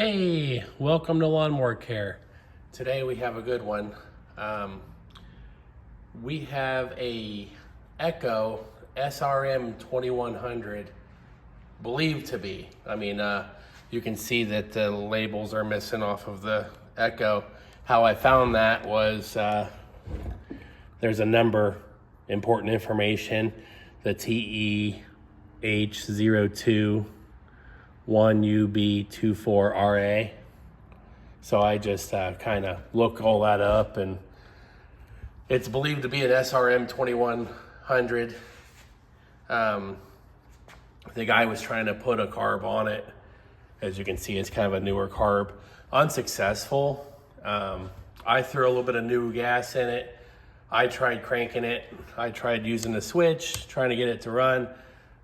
Hey, welcome to Lawnmower Care. Today we have a good one. We have a Echo SRM-2100, believed to be. You can see that the labels are missing off of the Echo. How I found that was there's a number, important information, the TEH02 1UB24RA. So I just kind of look all that up, and it's believed to be an SRM-2100. The guy was trying to put a carb on it. As you can see, it's kind of a newer carb. Unsuccessful. I threw a little bit of new gas in it. I tried cranking it. I tried using the switch, trying to get it to run,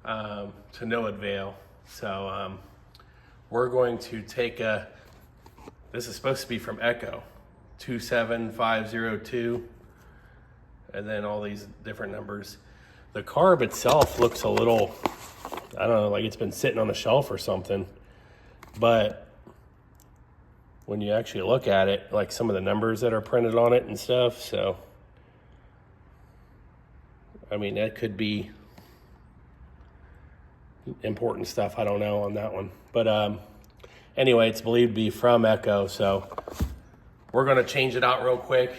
to no avail. So we're going to take this is supposed to be from Echo, 27502, and then all these different numbers. The carb itself looks a little, I don't know, like it's been sitting on the shelf or something. But when you actually look at it, like some of the numbers that are printed on it and stuff, so I mean, that could be important stuff. I don't know on that one. But anyway, it's believed to be from Echo, so we're going to change it out real quick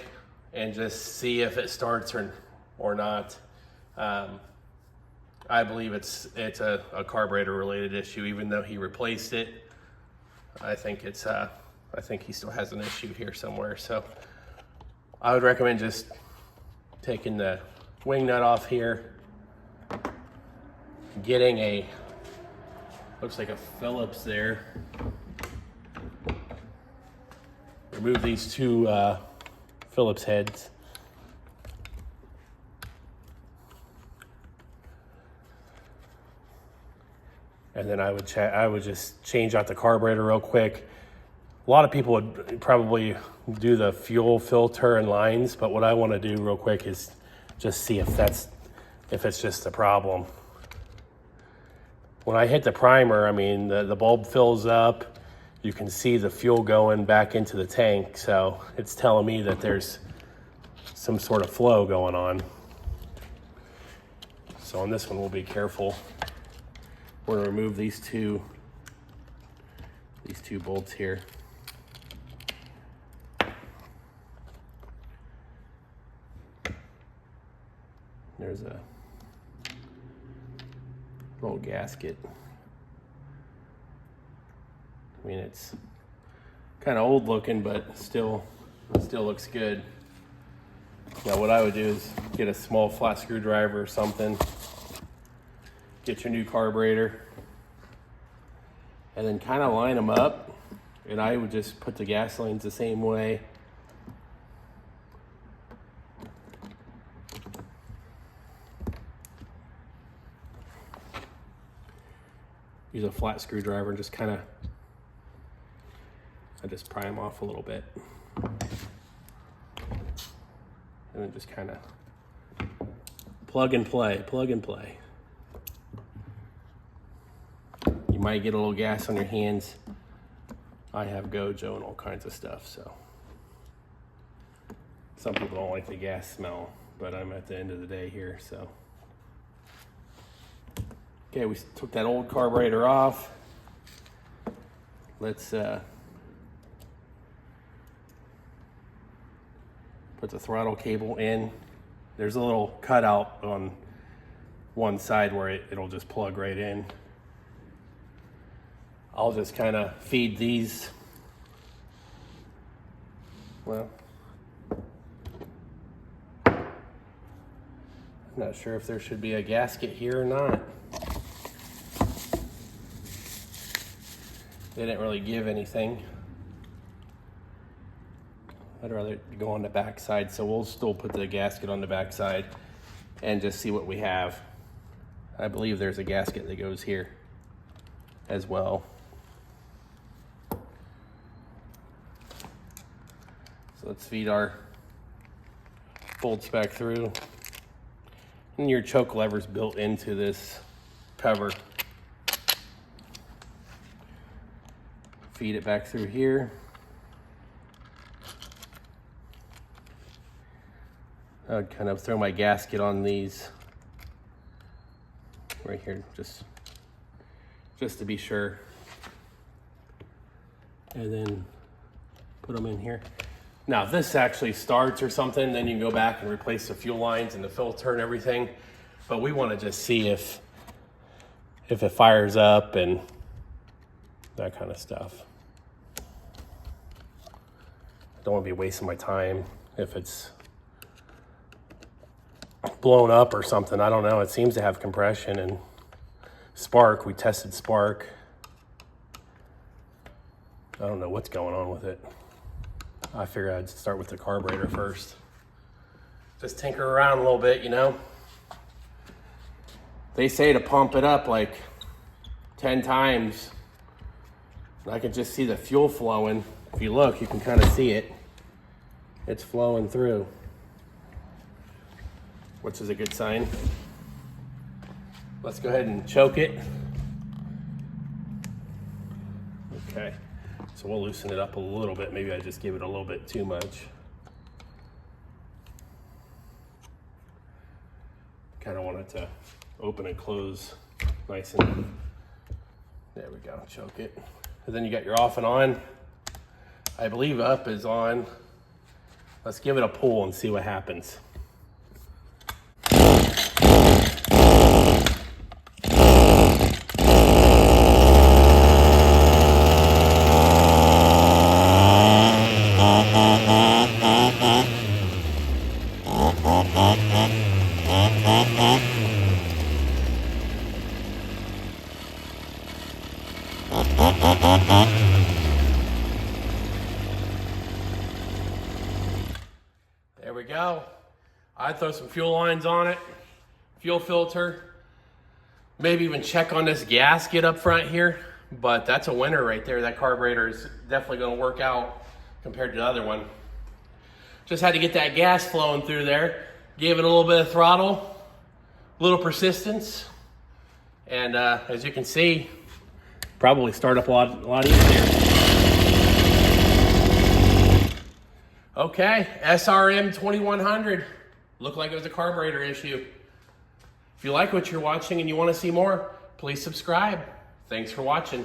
and just see if it starts or not. I believe it's a carburetor related issue, even though he replaced it. I think he still has an issue here somewhere. So I would recommend just taking the wing nut off here, getting looks like a Phillips there. Remove these two Phillips heads. And then I would just change out the carburetor real quick. A lot of people would probably do the fuel filter and lines, but what I want to do real quick is just see if it's just a problem. When I hit the primer, I mean, the bulb fills up. You can see the fuel going back into the tank, so it's telling me that there's some sort of flow going on. So on this one, we'll be careful. We're gonna remove these two bolts here. There's a little gasket. I mean, it's kind of old looking, but still looks good. Now what I would do is get a small flat screwdriver or something, get your new carburetor, and then kind of line them up. And I would just put the gas lines the same way. Use a flat screwdriver and just kind of, I just pry them off a little bit. And then just kind of plug and play. You might get a little gas on your hands. I have Gojo and all kinds of stuff, so. Some people don't like the gas smell, but I'm at the end of the day here, so. Okay, we took that old carburetor off. Let's put the throttle cable in. There's a little cutout on one side where it'll just plug right in. I'll just kind of feed these. Well, I'm not sure if there should be a gasket here or not. They didn't really give anything. I'd rather go on the back side, so we'll still put the gasket on the back side and just see what we have. I believe there's a gasket that goes here as well. So let's feed our bolts back through. And your choke lever's built into this cover. Feed it back through here. I'd kind of throw my gasket on these right here, just to be sure. And then put them in here. Now, if this actually starts or something, then you can go back and replace the fuel lines and the filter and everything. But we want to just see if it fires up and that kind of stuff. Don't want to be wasting my time if it's blown up or something. I don't know. It seems to have compression and spark. We tested spark. I don't know what's going on with it. I figured I'd start with the carburetor first. Just tinker around a little bit, you know. They say to pump it up like 10 times. I can just see the fuel flowing. If you look, you can kind of see it. It's flowing through, which is a good sign. Let's go ahead and choke it. Okay, so we'll loosen it up a little bit. Maybe I just gave it a little bit too much. Kind of want it to open and close nice and, there we go, choke it. And then you got your off and on. I believe up is on. Let's give it a pull and see what happens. There we go. I'd throw some fuel lines on it, fuel filter, maybe even check on this gasket up front here, but that's a winner right there. That carburetor is definitely going to work out compared to the other one. Just had to get that gas flowing through there, gave it a little bit of throttle, a little persistence, and as you can see, probably start up a lot easier. Okay, SRM-2100. Looked like it was a carburetor issue. If you like what you're watching and you want to see more, please subscribe. Thanks for watching.